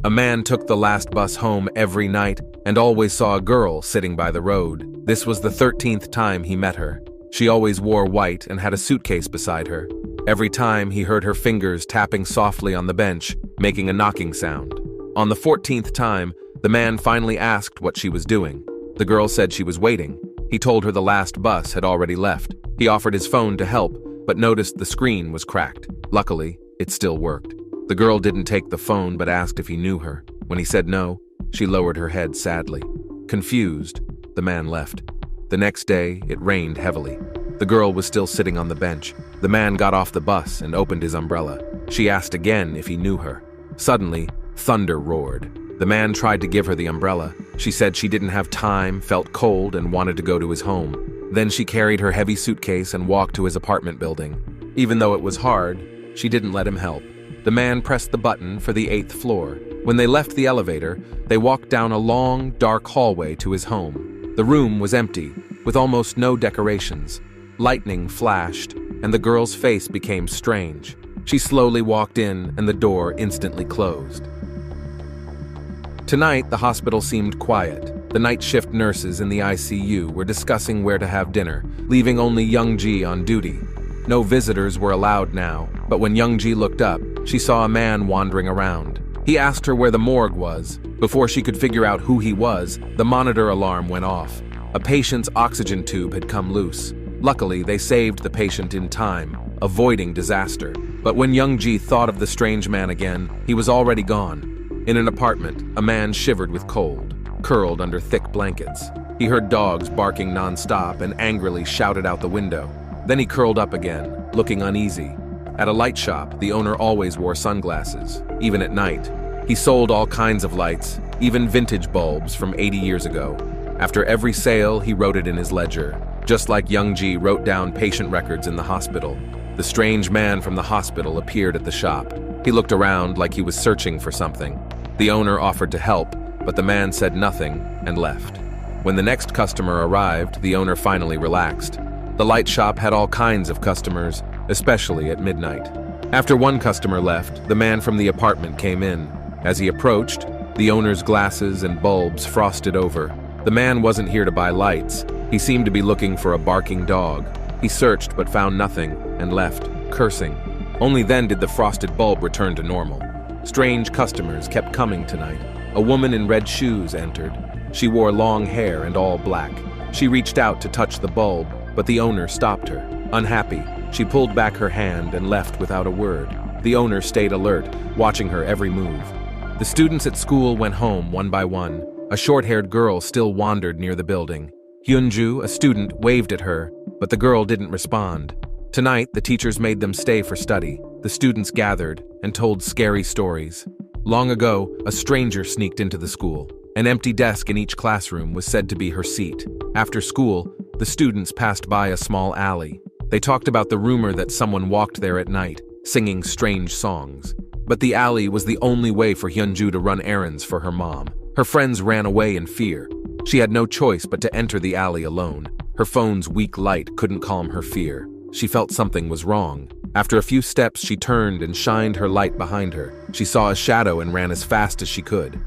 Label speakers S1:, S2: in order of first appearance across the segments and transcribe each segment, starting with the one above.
S1: A man took the last bus home every night and always saw a girl sitting by the road. This was the 13th time he met her. She always wore white and had a suitcase beside her. Every time he heard her fingers tapping softly on the bench, making a knocking sound. On the 14th time, the man finally asked what she was doing. The girl said she was waiting. He told her the last bus had already left. He offered his phone to help, but noticed the screen was cracked. Luckily, it still worked. The girl didn't take the phone but asked if he knew her. When he said no, she lowered her head sadly. Confused, the man left. The next day, it rained heavily. The girl was still sitting on the bench. The man got off the bus and opened his umbrella. She asked again if he knew her. Suddenly, thunder roared. The man tried to give her the umbrella. She said she didn't have time, felt cold, and wanted to go to his home. Then she carried her heavy suitcase and walked to his apartment building. Even though it was hard, she didn't let him help. The man pressed the button for the 8th floor. When they left the elevator, they walked down a long, dark hallway to his home. The room was empty, with almost no decorations. Lightning flashed, and the girl's face became strange. She slowly walked in, and the door instantly closed. Tonight, the hospital seemed quiet. The night shift nurses in the ICU were discussing where to have dinner, leaving only Youngji on duty. No visitors were allowed now, but when Youngji looked up, she saw a man wandering around. He asked her where the morgue was. Before she could figure out who he was, the monitor alarm went off. A patient's oxygen tube had come loose. Luckily, they saved the patient in time, avoiding disaster. But when Youngji thought of the strange man again, he was already gone. In an apartment, a man shivered with cold, curled under thick blankets. He heard dogs barking non-stop and angrily shouted out the window. Then he curled up again, looking uneasy. At a light shop, the owner always wore sunglasses, even at night. He sold all kinds of lights, even vintage bulbs from 80 years ago. After every sale, he wrote it in his ledger, just like Youngji wrote down patient records in the hospital. The strange man from the hospital appeared at the shop. He looked around like he was searching for something. The owner offered to help, but the man said nothing and left. When the next customer arrived, the owner finally relaxed. The light shop had all kinds of customers, especially at midnight. After one customer left, the man from the apartment came in. As he approached, the owner's glasses and bulbs frosted over. The man wasn't here to buy lights. He seemed to be looking for a barking dog. He searched but found nothing and left, cursing. Only then did the frosted bulb return to normal. Strange customers kept coming tonight. A woman in red shoes entered. She wore long hair and all black. She reached out to touch the bulb, but the owner stopped her. Unhappy, she pulled back her hand and left without a word. The owner stayed alert, watching her every move. The students at school went home one by one. A short-haired girl still wandered near the building. Hyunju, a student, waved at her, but the girl didn't respond. Tonight, the teachers made them stay for study. The students gathered and told scary stories. Long ago, a stranger sneaked into the school. An empty desk in each classroom was said to be her seat. After school, the students passed by a small alley. They talked about the rumor that someone walked there at night, singing strange songs. But the alley was the only way for Hyunju to run errands for her mom. Her friends ran away in fear. She had no choice but to enter the alley alone. Her phone's weak light couldn't calm her fear. She felt something was wrong. After a few steps, she turned and shined her light behind her. She saw a shadow and ran as fast as she could.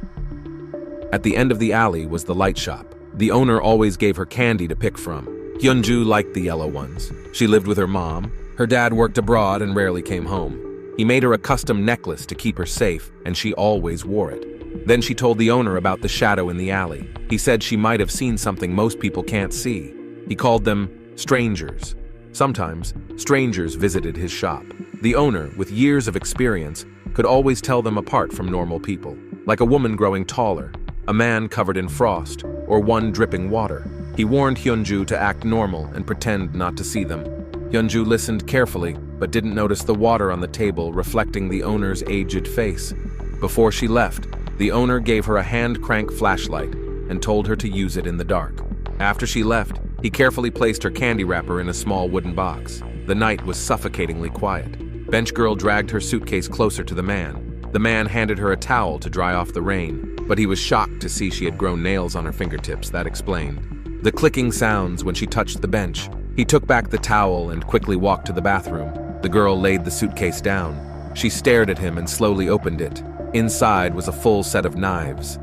S1: At the end of the alley was the light shop. The owner always gave her candy to pick from. Hyunju liked the yellow ones. She lived with her mom. Her dad worked abroad and rarely came home. He made her a custom necklace to keep her safe, and she always wore it. Then she told the owner about the shadow in the alley. He said she might have seen something most people can't see. He called them strangers. Sometimes, strangers visited his shop. The owner, with years of experience, could always tell them apart from normal people, like a woman growing taller, a man covered in frost, or one dripping water. He warned Hyunju to act normal and pretend not to see them. Hyunju listened carefully, but didn't notice the water on the table reflecting the owner's aged face. Before she left, the owner gave her a hand-crank flashlight and told her to use it in the dark. After she left, he carefully placed her candy wrapper in a small wooden box. The night was suffocatingly quiet. Bench girl dragged her suitcase closer to the man. The man handed her a towel to dry off the rain, but he was shocked to see she had grown nails on her fingertips. That explained the clicking sounds when she touched the bench. He took back the towel and quickly walked to the bathroom. The girl laid the suitcase down. She stared at him and slowly opened it. Inside was a full set of knives.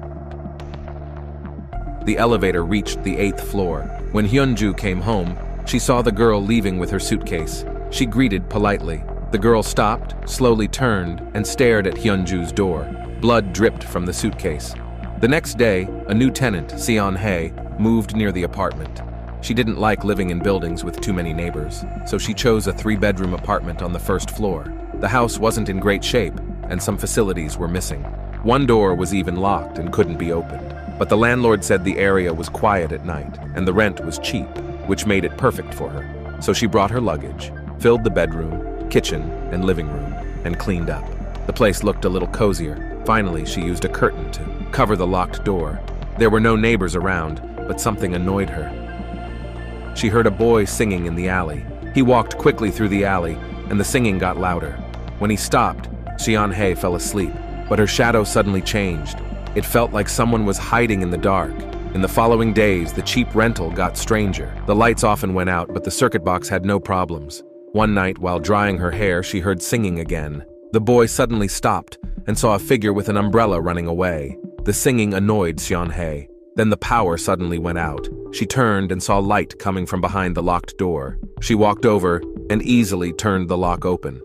S1: The elevator reached the 8th floor. When Hyunju came home, she saw the girl leaving with her suitcase. She greeted politely. The girl stopped, slowly turned, and stared at Hyunju's door. Blood dripped from the suitcase. The next day, a new tenant, Seon-hae, moved near the apartment. She didn't like living in buildings with too many neighbors, so she chose a 3-bedroom apartment on the 1st floor. The house wasn't in great shape, and some facilities were missing. One door was even locked and couldn't be opened. But the landlord said the area was quiet at night, and the rent was cheap, which made it perfect for her. So she brought her luggage, filled the bedroom, kitchen, and living room, and cleaned up. The place looked a little cozier. Finally, she used a curtain to cover the locked door. There were no neighbors around, but something annoyed her. She heard a boy singing in the alley. He walked quickly through the alley, and the singing got louder. When he stopped, Seon-hae fell asleep, but her shadow suddenly changed. It felt like someone was hiding in the dark. In the following days, the cheap rental got stranger. The lights often went out, but the circuit box had no problems. One night, while drying her hair, she heard singing again. The boy suddenly stopped and saw a figure with an umbrella running away. The singing annoyed Seon-hae. Then the power suddenly went out. She turned and saw light coming from behind the locked door. She walked over and easily turned the lock open.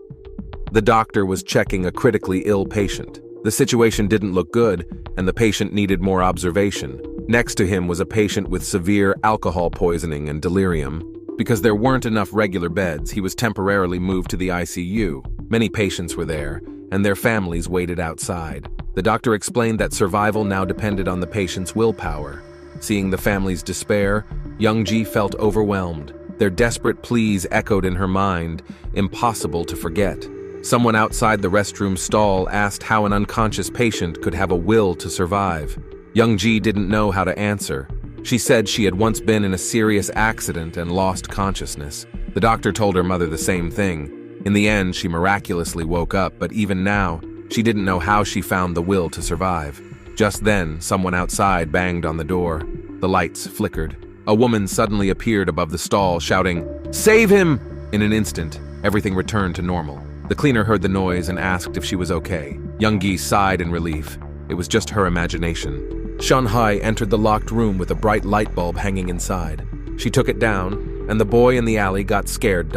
S1: The doctor was checking a critically ill patient. The situation didn't look good, and the patient needed more observation. Next to him was a patient with severe alcohol poisoning and delirium. Because there weren't enough regular beds, he was temporarily moved to the ICU. Many patients were there, and their families waited outside. The doctor explained that survival now depended on the patient's willpower. Seeing the family's despair, Young-ji felt overwhelmed. Their desperate pleas echoed in her mind, impossible to forget. Someone outside the restroom stall asked how an unconscious patient could have a will to survive. Young-ji didn't know how to answer. She said she had once been in a serious accident and lost consciousness. The doctor told her mother the same thing. In the end, she miraculously woke up, but even now, she didn't know how she found the will to survive. Just then, someone outside banged on the door. The lights flickered. A woman suddenly appeared above the stall, shouting, "Save him!" In an instant, everything returned to normal. The cleaner heard the noise and asked if she was okay. Young-gi sighed in relief. It was just her imagination. Seon-hae entered the locked room with a bright light bulb hanging inside. She took it down, and the boy in the alley got scared.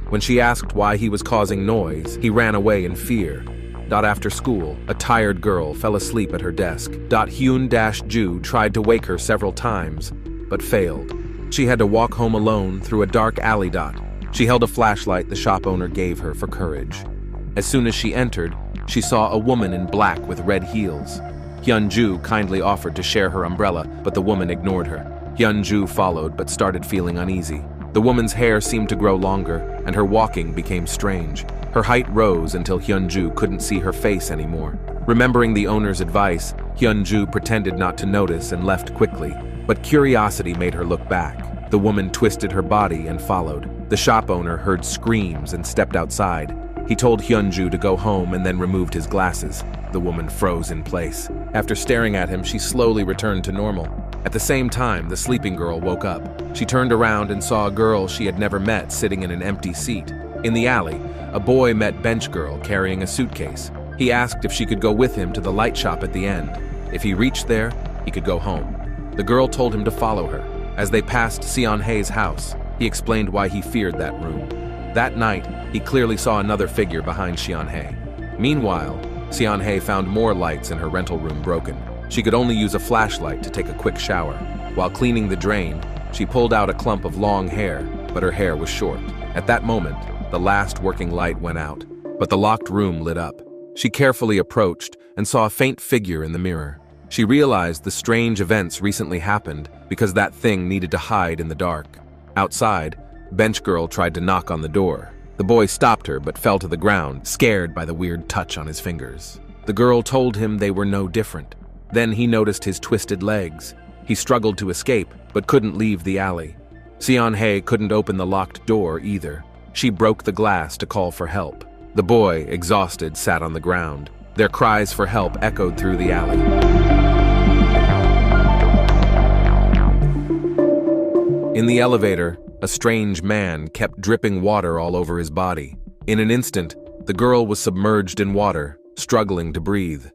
S1: When she asked why he was causing noise, he ran away in fear. After school, a tired girl fell asleep at her desk. Hyun-ju tried to wake her several times, but failed. She had to walk home alone through a dark alley. She held a flashlight the shop owner gave her for courage. As soon as she entered, she saw a woman in black with red heels. Hyun-ju kindly offered to share her umbrella, but the woman ignored her. Hyun-ju followed but started feeling uneasy. The woman's hair seemed to grow longer, and her walking became strange. Her height rose until Hyun-ju couldn't see her face anymore. Remembering the owner's advice, Hyun-ju pretended not to notice and left quickly, but curiosity made her look back. The woman twisted her body and followed. The shop owner heard screams and stepped outside. He told Hyun-ju to go home and then removed his glasses. The woman froze in place. After staring at him, she slowly returned to normal. At the same time, the sleeping girl woke up. She turned around and saw a girl she had never met sitting in an empty seat. In the alley, a boy met bench girl carrying a suitcase. He asked if she could go with him to the light shop at the end. If he reached there, he could go home. The girl told him to follow her. As they passed Seon-hae's house, he explained why he feared that room. That night, he clearly saw another figure behind Seon-hae. Meanwhile, Seon-hae found more lights in her rental room broken. She could only use a flashlight to take a quick shower. While cleaning the drain, she pulled out a clump of long hair, but her hair was short. At that moment, the last working light went out, but the locked room lit up. She carefully approached and saw a faint figure in the mirror. She realized the strange events recently happened because that thing needed to hide in the dark. Outside, Bench Girl tried to knock on the door. The boy stopped her but fell to the ground, scared by the weird touch on his fingers. The girl told him they were no different. Then he noticed his twisted legs. He struggled to escape, but couldn't leave the alley. Seon-hae couldn't open the locked door either. She broke the glass to call for help. The boy, exhausted, sat on the ground. Their cries for help echoed through the alley. In the elevator, a strange man kept dripping water all over his body. In an instant, the girl was submerged in water, struggling to breathe.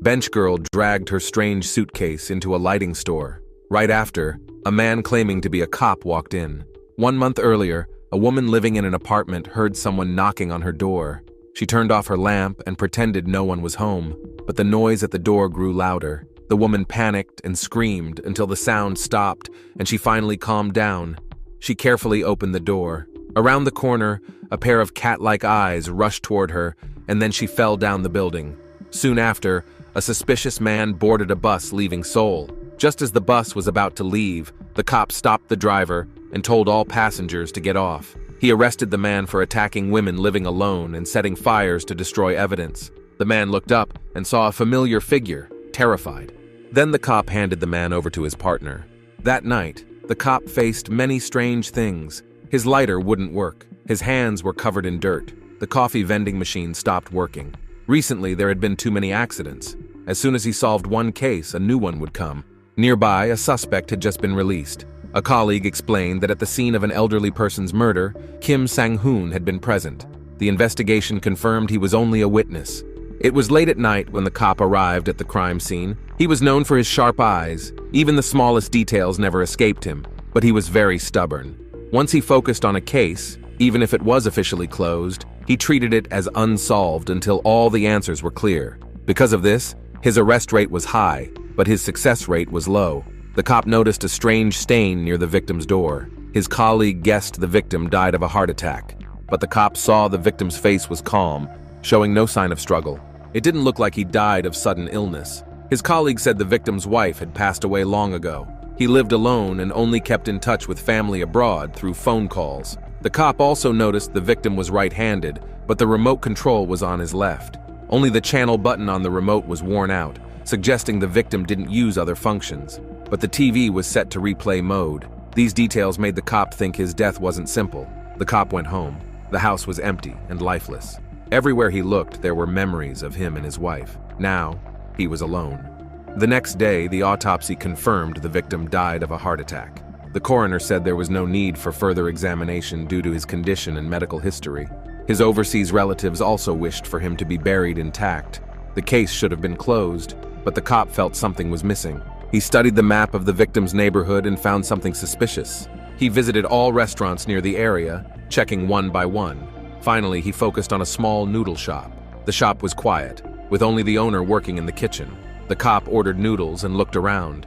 S1: Bench girl dragged her strange suitcase into a lighting store. Right after, a man claiming to be a cop walked in. 1 month earlier, a woman living in an apartment heard someone knocking on her door. She turned off her lamp and pretended no one was home, but the noise at the door grew louder. The woman panicked and screamed until the sound stopped and she finally calmed down. She carefully opened the door. Around the corner, a pair of cat-like eyes rushed toward her, and then she fell down the building. Soon after, a suspicious man boarded a bus leaving Seoul. Just as the bus was about to leave, the cop stopped the driver and told all passengers to get off. He arrested the man for attacking women living alone and setting fires to destroy evidence. The man looked up and saw a familiar figure, terrified. Then the cop handed the man over to his partner. That night, the cop faced many strange things. His lighter wouldn't work. His hands were covered in dirt. The coffee vending machine stopped working. Recently, there had been too many accidents. As soon as he solved one case, a new one would come. Nearby, a suspect had just been released. A colleague explained that at the scene of an elderly person's murder, Kim Sang-hoon had been present. The investigation confirmed he was only a witness. It was late at night when the cop arrived at the crime scene. He was known for his sharp eyes. Even the smallest details never escaped him, but he was very stubborn. Once he focused on a case, even if it was officially closed, he treated it as unsolved until all the answers were clear. Because of this, his arrest rate was high, but his success rate was low. The cop noticed a strange stain near the victim's door. His colleague guessed the victim died of a heart attack, but the cop saw the victim's face was calm, showing no sign of struggle. It didn't look like he died of sudden illness. His colleague said the victim's wife had passed away long ago. He lived alone and only kept in touch with family abroad through phone calls. The cop also noticed the victim was right-handed, but the remote control was on his left. Only the channel button on the remote was worn out, suggesting the victim didn't use other functions. But the TV was set to replay mode. These details made the cop think his death wasn't simple. The cop went home. The house was empty and lifeless. Everywhere he looked, there were memories of him and his wife. Now, he was alone. The next day, the autopsy confirmed the victim died of a heart attack. The coroner said there was no need for further examination due to his condition and medical history. His overseas relatives also wished for him to be buried intact. The case should have been closed, but the cop felt something was missing. He studied the map of the victim's neighborhood and found something suspicious. He visited all restaurants near the area, checking one by one. Finally, he focused on a small noodle shop. The shop was quiet, with only the owner working in the kitchen. The cop ordered noodles and looked around.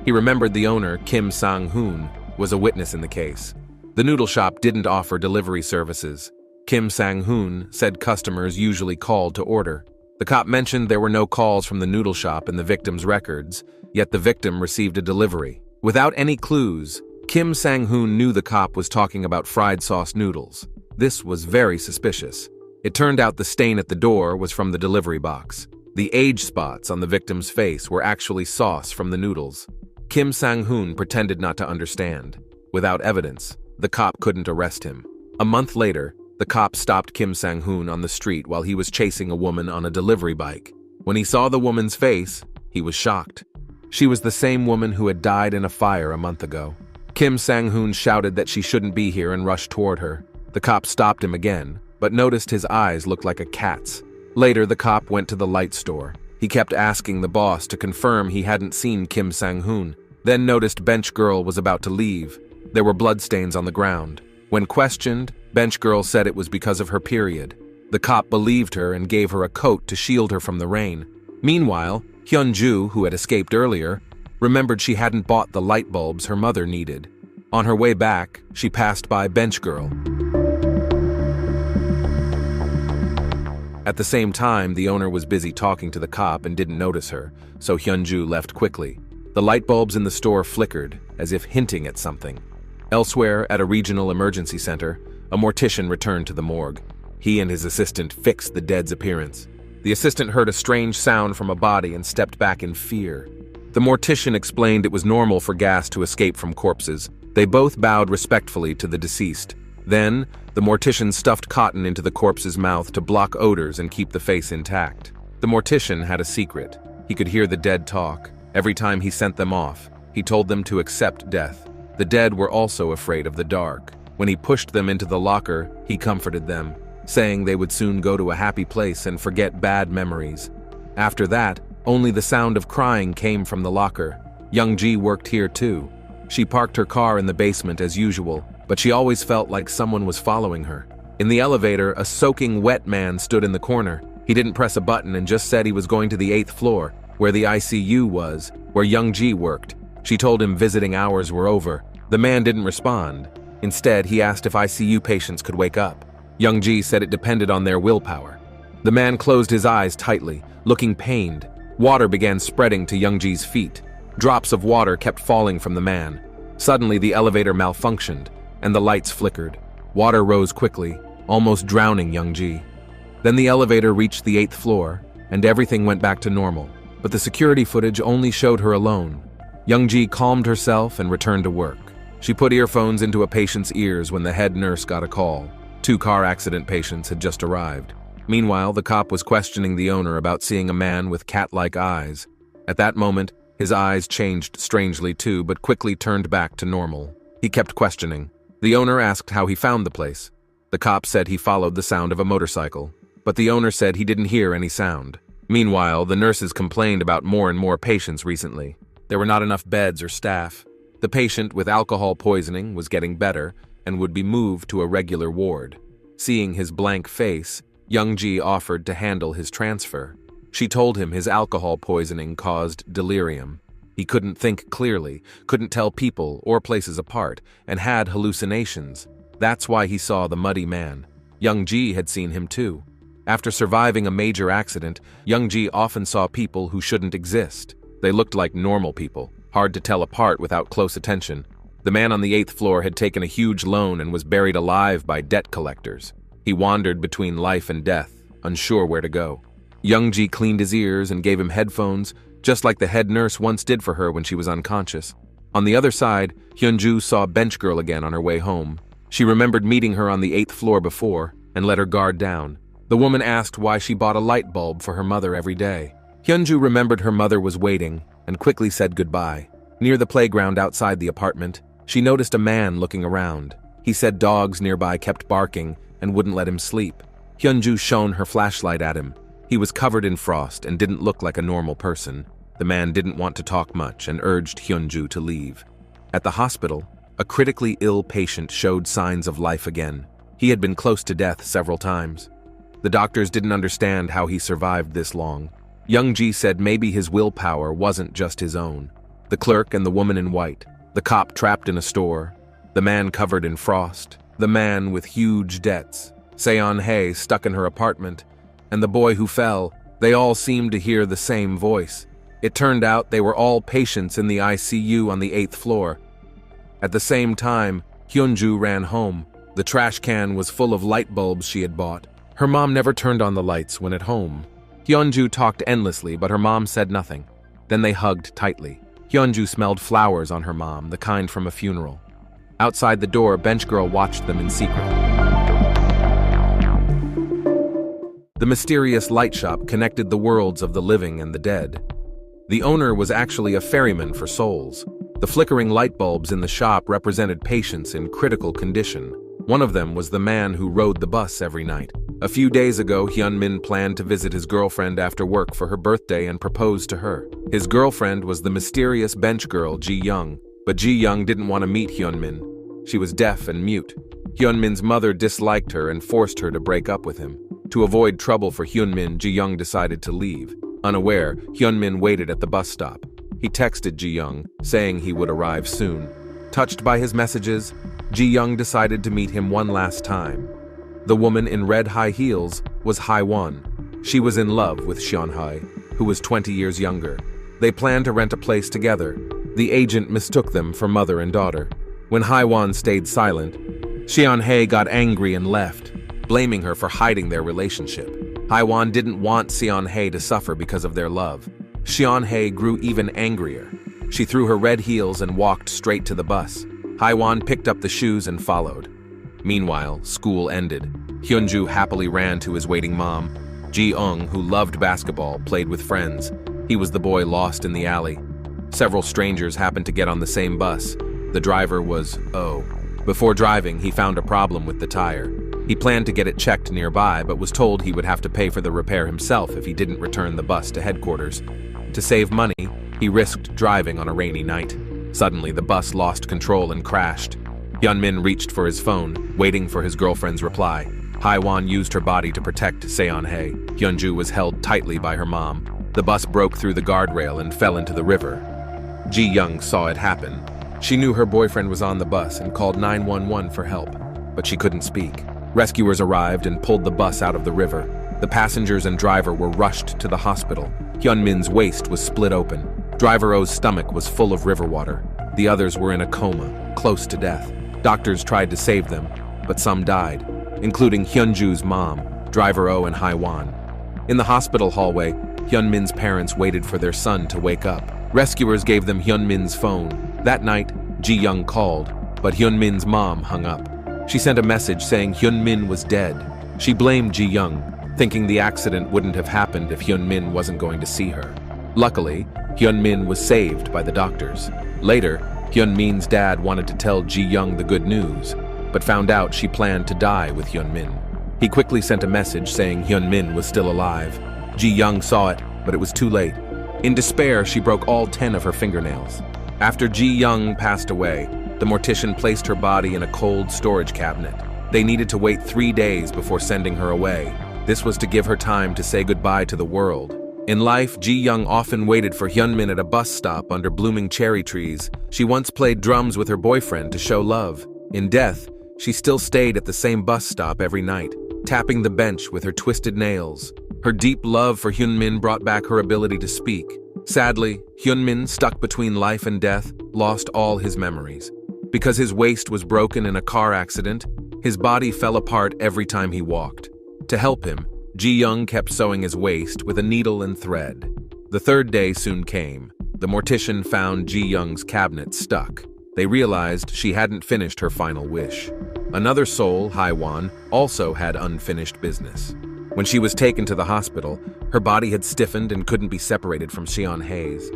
S1: He remembered the owner, Kim Sang-hoon, was a witness in the case. The noodle shop didn't offer delivery services. Kim Sang-hoon said customers usually called to order. The cop mentioned there were no calls from the noodle shop in the victim's records, yet the victim received a delivery. Without any clues, Kim Sang-hoon knew the cop was talking about fried sauce noodles. This was very suspicious. It turned out the stain at the door was from the delivery box. The age spots on the victim's face were actually sauce from the noodles. Kim Sang-hoon pretended not to understand. Without evidence, the cop couldn't arrest him. A month later, the cop stopped Kim Sang-hoon on the street while he was chasing a woman on a delivery bike. When he saw the woman's face, he was shocked. She was the same woman who had died in a fire a month ago. Kim Sang-hoon shouted that she shouldn't be here and rushed toward her. The cop stopped him again, but noticed his eyes looked like a cat's. Later, the cop went to the light store. He kept asking the boss to confirm he hadn't seen Kim Sang-hoon, then noticed Bench Girl was about to leave. There were bloodstains on the ground. When questioned, Bench Girl said it was because of her period. The cop believed her and gave her a coat to shield her from the rain. Meanwhile, Hyun-ju, who had escaped earlier, remembered she hadn't bought the light bulbs her mother needed. On her way back, she passed by Bench Girl. At the same time, the owner was busy talking to the cop and didn't notice her, so Hyun-ju left quickly. The light bulbs in the store flickered, as if hinting at something. Elsewhere, at a regional emergency center, a mortician returned to the morgue. He and his assistant fixed the dead's appearance. The assistant heard a strange sound from a body and stepped back in fear. The mortician explained it was normal for gas to escape from corpses. They both bowed respectfully to the deceased. Then, the mortician stuffed cotton into the corpse's mouth to block odors and keep the face intact. The mortician had a secret. He could hear the dead talk. Every time he sent them off, he told them to accept death. The dead were also afraid of the dark. When he pushed them into the locker, he comforted them, saying they would soon go to a happy place and forget bad memories. After that, Only the sound of crying came from the locker. Young-ji worked here too. She parked her car in the basement as usual, but she always felt like someone was following her. In the elevator, a soaking wet man stood in the corner. He didn't press a button and just said he was going to the 8th floor, where the ICU was, where Young-ji worked. She told him visiting hours were over. The man didn't respond. Instead, he asked if ICU patients could wake up. Young-ji said it depended on their willpower. The man closed his eyes tightly, looking pained. Water began spreading to Young-ji's feet. Drops of water kept falling from the man. Suddenly, the elevator malfunctioned, and the lights flickered. Water rose quickly, almost drowning Young-ji. Then the elevator reached the 8th floor, and everything went back to normal. But the security footage only showed her alone. Young-ji calmed herself and returned to work. She put earphones into a patient's ears when the head nurse got a call. 2 car accident patients had just arrived. Meanwhile, the cop was questioning the owner about seeing a man with cat-like eyes. At that moment, his eyes changed strangely too, but quickly turned back to normal. He kept questioning. The owner asked how he found the place. The cop said he followed the sound of a motorcycle, but the owner said he didn't hear any sound. Meanwhile, the nurses complained about more and more patients recently. There were not enough beds or staff. The patient with alcohol poisoning was getting better and would be moved to a regular ward. Seeing his blank face, Young-ji offered to handle his transfer. She told him his alcohol poisoning caused delirium. He couldn't think clearly, couldn't tell people or places apart, and had hallucinations. That's why he saw the muddy man. Young-ji had seen him too. After surviving a major accident, Young-ji often saw people who shouldn't exist. They looked like normal people, hard to tell apart without close attention. The man on the 8th floor had taken a huge loan and was buried alive by debt collectors. He wandered between life and death, unsure where to go. Young-ji cleaned his ears and gave him headphones, just like the head nurse once did for her when she was unconscious. On the other side, Hyunju saw Bench Girl again on her way home. She remembered meeting her on the 8th floor before and let her guard down. The woman asked why she bought a light bulb for her mother every day. Hyunju remembered her mother was waiting and quickly said goodbye. Near the playground outside the apartment, she noticed a man looking around. He said dogs nearby kept barking and wouldn't let him sleep. Hyunju shone her flashlight at him. He was covered in frost and didn't look like a normal person. The man didn't want to talk much and urged Hyunju to leave. At the hospital, a critically ill patient showed signs of life again. He had been close to death several times. The doctors didn't understand how he survived this long. Young-ji said maybe his willpower wasn't just his own. The clerk and the woman in white, the cop trapped in a store, the man covered in frost, the man with huge debts, Seon-hae stuck in her apartment, and the boy who fell, they all seemed to hear the same voice. It turned out they were all patients in the ICU on the 8th floor. At the same time, Hyunju ran home. The trash can was full of light bulbs she had bought. Her mom never turned on the lights when at home. Hyunju talked endlessly, but her mom said nothing. Then they hugged tightly. Hyunju smelled flowers on her mom, the kind from a funeral. Outside the door, Bench Girl watched them in secret. The mysterious light shop connected the worlds of the living and the dead. The owner was actually a ferryman for souls. The flickering light bulbs in the shop represented patients in critical condition. One of them was the man who rode the bus every night. A few days ago, Hyunmin planned to visit his girlfriend after work for her birthday and propose to her. His girlfriend was the mysterious bench girl, Ji-young, but Ji-young didn't want to meet Hyunmin. She was deaf and mute. Hyunmin's mother disliked her and forced her to break up with him. To avoid trouble for Hyunmin, Ji-young decided to leave. Unaware, Hyunmin waited at the bus stop. He texted Ji-young, saying he would arrive soon. Touched by his messages, Ji-young decided to meet him one last time. The woman in red high heels was Hae-won. She was in love with Seon-hae, who was 20 years younger. They planned to rent a place together. The agent mistook them for mother and daughter. When Hae-won stayed silent, Seon-hae got angry and left, blaming her for hiding their relationship. Hae-won didn't want Seon-hae to suffer because of their love. Seon-hae grew even angrier. She threw her red heels and walked straight to the bus. Hae-won picked up the shoes and followed. Meanwhile, school ended. Hyunju happily ran to his waiting mom. Ji-young, who loved basketball, played with friends. He was the boy lost in the alley. Several strangers happened to get on the same bus. The driver was Oh. Before driving, he found a problem with the tire. He planned to get it checked nearby, but was told he would have to pay for the repair himself if he didn't return the bus to headquarters. To save money, he risked driving on a rainy night. Suddenly, the bus lost control and crashed. Hyunmin reached for his phone, waiting for his girlfriend's reply. Haiwan used her body to protect Seon-hae. Hyunju was held tightly by her mom. The bus broke through the guardrail and fell into the river. Ji-young saw it happen. She knew her boyfriend was on the bus and called 911 for help, but she couldn't speak. Rescuers arrived and pulled the bus out of the river. The passengers and driver were rushed to the hospital. Hyunmin's waist was split open. Driver Oh's stomach was full of river water. The others were in a coma, close to death. Doctors tried to save them, but some died, including Hyunju's mom, Driver Oh, and Haiwan. In the hospital hallway, Hyunmin's parents waited for their son to wake up. Rescuers gave them Hyunmin's phone. That night, Ji-young called, but Hyunmin's mom hung up. She sent a message saying Hyunmin was dead. She blamed Ji-young, thinking the accident wouldn't have happened if Hyunmin wasn't going to see her. Luckily, Hyunmin was saved by the doctors. Later, Hyunmin's dad wanted to tell Ji-young the good news, but found out she planned to die with Hyunmin. He quickly sent a message saying Hyunmin was still alive. Ji-young saw it, but it was too late. In despair, she broke all 10 of her fingernails. After Ji-young passed away, the mortician placed her body in a cold storage cabinet. They needed to wait 3 days before sending her away. This was to give her time to say goodbye to the world. In life, Ji-young often waited for Hyunmin at a bus stop under blooming cherry trees. She once played drums with her boyfriend to show love. In death, she still stayed at the same bus stop every night, tapping the bench with her twisted nails. Her deep love for Hyunmin brought back her ability to speak. Sadly, Hyunmin, stuck between life and death, lost all his memories. Because his waist was broken in a car accident, his body fell apart every time he walked. To help him, Ji-young kept sewing his waist with a needle and thread. The third day soon came. The mortician found Ji-young's cabinet stuck. They realized she hadn't finished her final wish. Another soul, Haiwan, also had unfinished business. When she was taken to the hospital, her body had stiffened and couldn't be separated from Seon-hae's.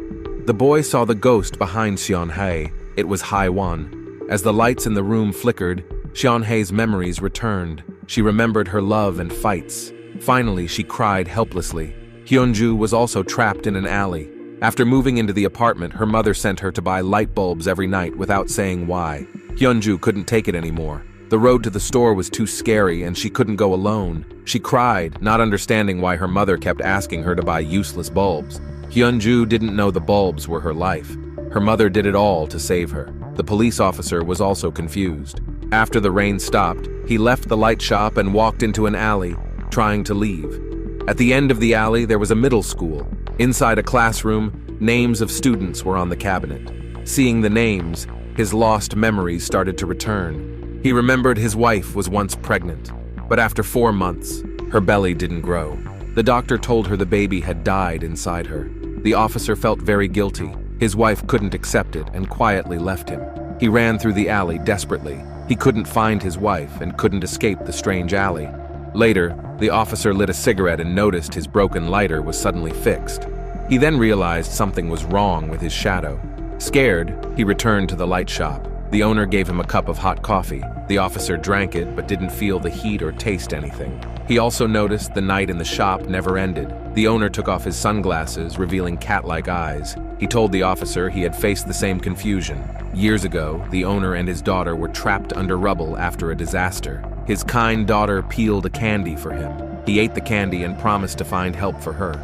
S1: The boy saw the ghost behind Seon-hae. It was Haiwan. As the lights in the room flickered, Seon-hae's memories returned. She remembered her love and fights. Finally, she cried helplessly. Hyunju was also trapped in an alley. After moving into the apartment, her mother sent her to buy light bulbs every night without saying why. Hyunju couldn't take it anymore. The road to the store was too scary and she couldn't go alone. She cried, not understanding why her mother kept asking her to buy useless bulbs. Hyunju didn't know the bulbs were her life. Her mother did it all to save her. The police officer was also confused. After the rain stopped, he left the light shop and walked into an alley, trying to leave. At the end of the alley, there was a middle school. Inside a classroom, names of students were on the cabinet. Seeing the names, his lost memories started to return. He remembered his wife was once pregnant, but after 4 months, her belly didn't grow. The doctor told her the baby had died inside her. The officer felt very guilty. His wife couldn't accept it and quietly left him. He ran through the alley desperately. He couldn't find his wife and couldn't escape the strange alley. Later, the officer lit a cigarette and noticed his broken lighter was suddenly fixed. He then realized something was wrong with his shadow. Scared, he returned to the light shop. The owner gave him a cup of hot coffee. The officer drank it but didn't feel the heat or taste anything. He also noticed the night in the shop never ended. The owner took off his sunglasses, revealing cat-like eyes. He told the officer he had faced the same confusion. Years ago, the owner and his daughter were trapped under rubble after a disaster. His kind daughter peeled a candy for him. He ate the candy and promised to find help for her.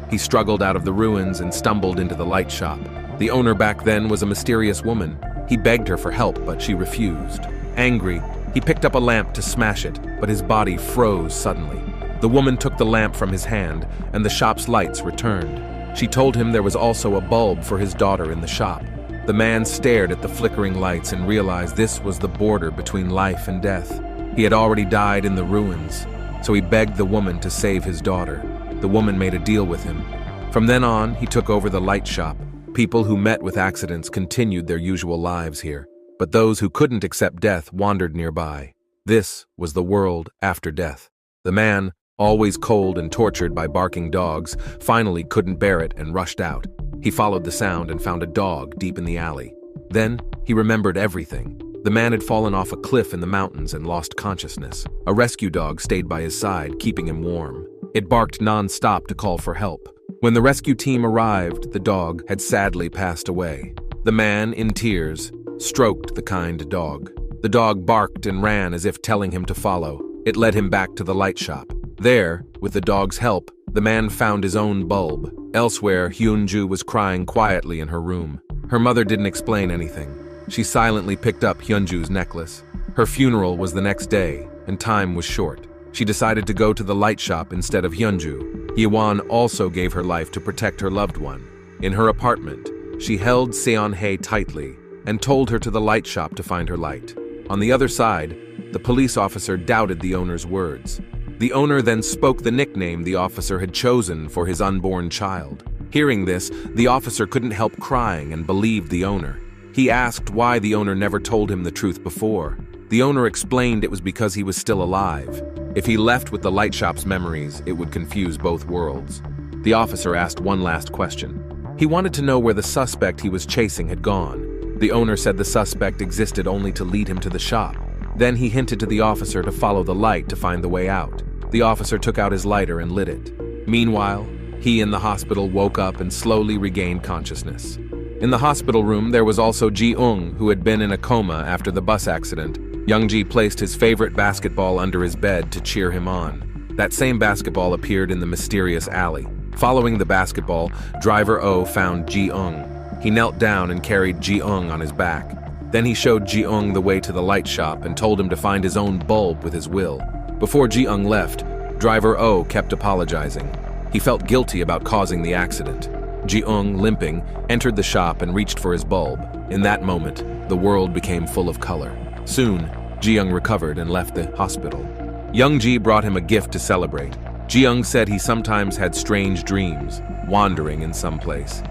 S1: He struggled out of the ruins and stumbled into the light shop. The owner back then was a mysterious woman. He begged her for help, but she refused. Angry, he picked up a lamp to smash it, but his body froze suddenly. The woman took the lamp from his hand, and the shop's lights returned. She told him there was also a bulb for his daughter in the shop. The man stared at the flickering lights and realized this was the border between life and death. He had already died in the ruins, so he begged the woman to save his daughter. The woman made a deal with him. From then on, he took over the light shop. People who met with accidents continued their usual lives here, but those who couldn't accept death wandered nearby. This was the world after death. The man, always cold and tortured by barking dogs, finally couldn't bear it and rushed out. He followed the sound and found a dog deep in the alley. Then, he remembered everything. The man had fallen off a cliff in the mountains and lost consciousness. A rescue dog stayed by his side, keeping him warm. It barked non-stop to call for help. When the rescue team arrived, the dog had sadly passed away. The man, in tears, stroked the kind dog. The dog barked and ran as if telling him to follow. It led him back to the light shop. There, with the dog's help, the man found his own bulb. Elsewhere, Hyunju was crying quietly in her room. Her mother didn't explain anything. She silently picked up Hyunju's necklace. Her funeral was the next day, and time was short. She decided to go to the light shop instead of Hyunju. Hye-won also gave her life to protect her loved one. In her apartment, she held Seon-hae tightly and told her to the light shop to find her light. On the other side, the police officer doubted the owner's words. The owner then spoke the nickname the officer had chosen for his unborn child. Hearing this, the officer couldn't help crying and believed the owner. He asked why the owner never told him the truth before. The owner explained it was because he was still alive. If he left with the light shop's memories, it would confuse both worlds. The officer asked one last question. He wanted to know where the suspect he was chasing had gone. The owner said the suspect existed only to lead him to the shop. Then he hinted to the officer to follow the light to find the way out. The officer took out his lighter and lit it. Meanwhile, he in the hospital woke up and slowly regained consciousness. In the hospital room, there was also Ji-ung, who had been in a coma after the bus accident. Young-ji placed his favorite basketball under his bed to cheer him on. That same basketball appeared in the mysterious alley. Following the basketball, driver Oh found Ji-ung. He knelt down and carried Ji-ung on his back. Then he showed Ji-ung the way to the light shop and told him to find his own bulb with his will. Before Ji-ung left, driver Oh kept apologizing. He felt guilty about causing the accident. Ji-ung, limping, entered the shop and reached for his bulb. In that moment, the world became full of color. Soon, Ji-ung recovered and left the hospital. Young-ji brought him a gift to celebrate. Ji-ung said he sometimes had strange dreams, wandering in some place.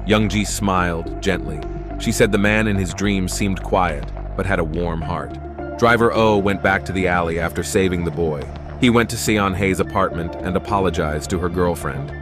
S1: Young-ji smiled gently. She said the man in his dreams seemed quiet, but had a warm heart. Driver Oh went back to the alley after saving the boy. He went to Seon-hae's apartment and apologized to her girlfriend.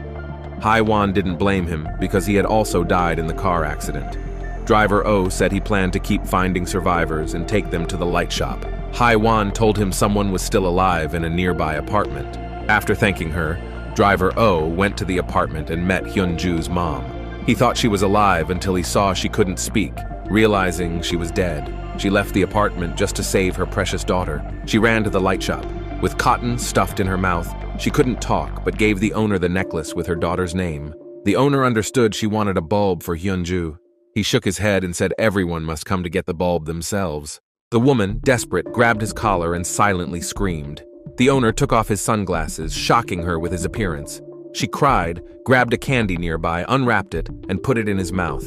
S1: Hye-won didn't blame him because he had also died in the car accident. Driver Oh said he planned to keep finding survivors and take them to the light shop. Hye-won told him someone was still alive in a nearby apartment. After thanking her, Driver Oh went to the apartment and met Hyunju's mom. He thought she was alive until he saw she couldn't speak. Realizing she was dead, she left the apartment just to save her precious daughter. She ran to the light shop. With cotton stuffed in her mouth, she couldn't talk but gave the owner the necklace with her daughter's name. The owner understood she wanted a bulb for Hyunju. He shook his head and said everyone must come to get the bulb themselves. The woman, desperate, grabbed his collar and silently screamed. The owner took off his sunglasses, shocking her with his appearance. She cried, grabbed a candy nearby, unwrapped it, and put it in his mouth.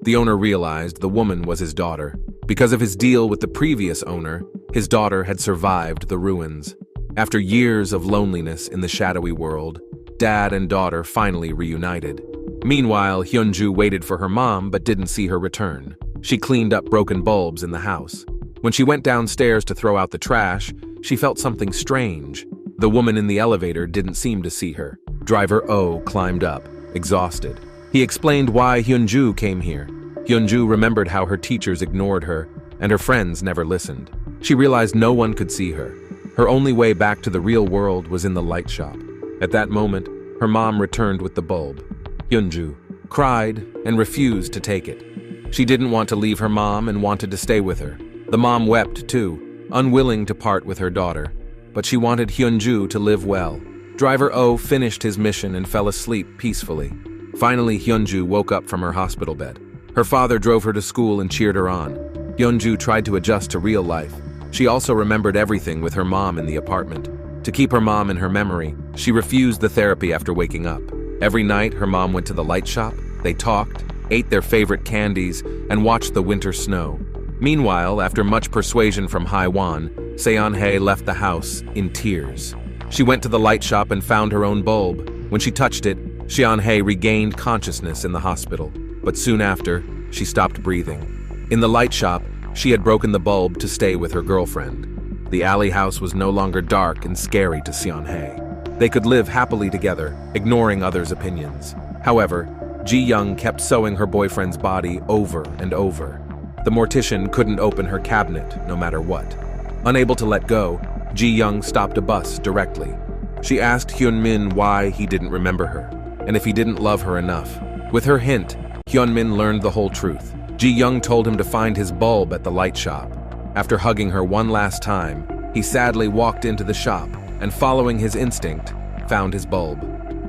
S1: The owner realized the woman was his daughter. Because of his deal with the previous owner, his daughter had survived the ruins. After years of loneliness in the shadowy world, dad and daughter finally reunited. Meanwhile, Hyunju waited for her mom but didn't see her return. She cleaned up broken bulbs in the house. When she went downstairs to throw out the trash, she felt something strange. The woman in the elevator didn't seem to see her. Driver Oh climbed up, exhausted. He explained why Hyunju came here. Hyunju remembered how her teachers ignored her, and her friends never listened. She realized no one could see her. Her only way back to the real world was in the light shop. At that moment, her mom returned with the bulb. Hyunju cried and refused to take it. She didn't want to leave her mom and wanted to stay with her. The mom wept too, unwilling to part with her daughter. But she wanted Hyunju to live well. Driver Oh finished his mission and fell asleep peacefully. Finally, Hyunju woke up from her hospital bed. Her father drove her to school and cheered her on. Hyunju tried to adjust to real life. She also remembered everything with her mom in the apartment. To keep her mom in her memory, she refused the therapy after waking up. Every night, her mom went to the light shop. They talked, ate their favorite candies, and watched the winter snow. Meanwhile, after much persuasion from Hye-won, Seon-hae left the house in tears. She went to the light shop and found her own bulb. When she touched it, Seon-hae regained consciousness in the hospital. But soon after, she stopped breathing. In the light shop, she had broken the bulb to stay with her girlfriend. The alley house was no longer dark and scary to Seon-hae. They could live happily together, ignoring others' opinions. However, Ji-young kept sewing her boyfriend's body over and over. The mortician couldn't open her cabinet, no matter what. Unable to let go, Ji-young stopped a bus directly. She asked Hyun-min why he didn't remember her. and if he didn't love her enough. With her hint, Hyunmin learned the whole truth. Ji-young told him to find his bulb at the light shop. After hugging her one last time, he sadly walked into the shop and, following his instinct, found his bulb.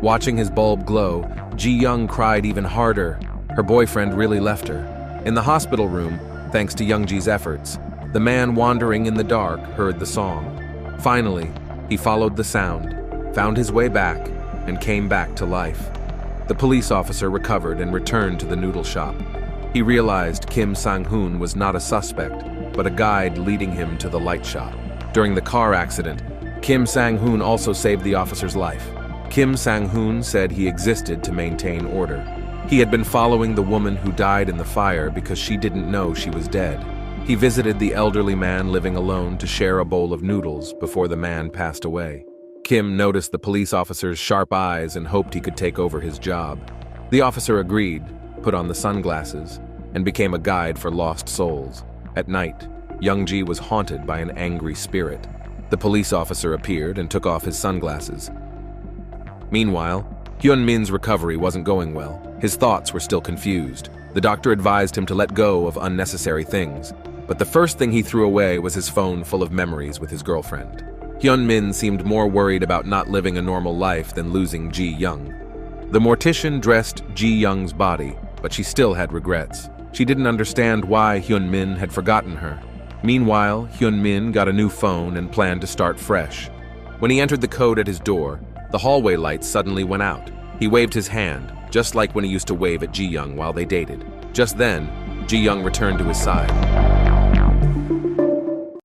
S1: Watching his bulb glow, Ji-young cried even harder. Her boyfriend really left her. In the hospital room, thanks to Youngji's efforts, the man wandering in the dark heard the song. Finally, he followed the sound, found his way back, and came back to life. The police officer recovered and returned to the noodle shop. He realized Kim Sang-hoon was not a suspect, but a guide leading him to the light shop. During the car accident, Kim Sang-hoon also saved the officer's life. Kim Sang-hoon said he existed to maintain order. He had been following the woman who died in the fire because she didn't know she was dead. He visited the elderly man living alone to share a bowl of noodles before the man passed away. Kim noticed the police officer's sharp eyes and hoped he could take over his job. The officer agreed, put on the sunglasses, and became a guide for lost souls. At night, Youngji was haunted by an angry spirit. The police officer appeared and took off his sunglasses. Meanwhile, Hyunmin's recovery wasn't going well. His thoughts were still confused. The doctor advised him to let go of unnecessary things, but the first thing he threw away was his phone full of memories with his girlfriend. Hyunmin seemed more worried about not living a normal life than losing Ji-young. The mortician dressed Ji-young's body, but she still had regrets. She didn't understand why Hyunmin had forgotten her. Meanwhile, Hyunmin got a new phone and planned to start fresh. When he entered the code at his door, the hallway lights suddenly went out. He waved his hand, just like when he used to wave at Ji-young while they dated. Just then, Ji-young returned to his side.